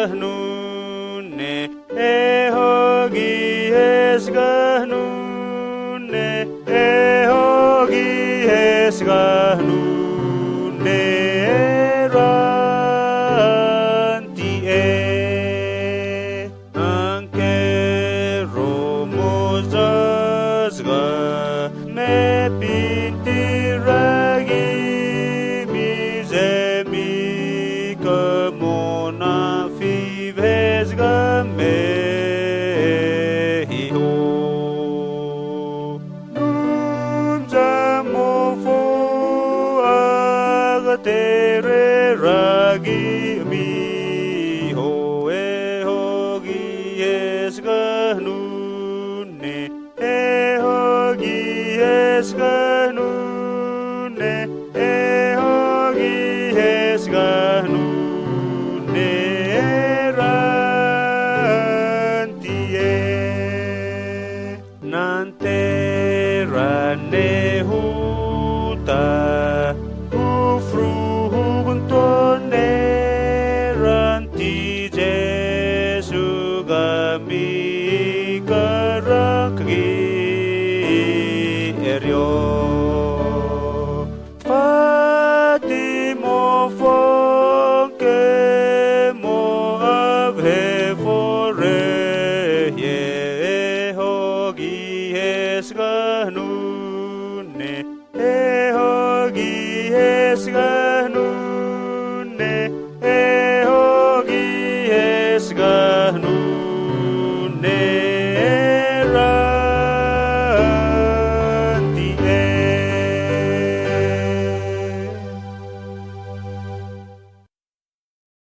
esganune, ehogi esganune, ehogi esganune, ranti anke romozazga, me pintiragi mizemi Kamano-Kafe vesgame hiho numzamofo agatere ragi miho ehogi esganune ehogi esganune ehogi esganune rantie nante rane huta ufru hubuntone ranti Jesu gami karakgi erio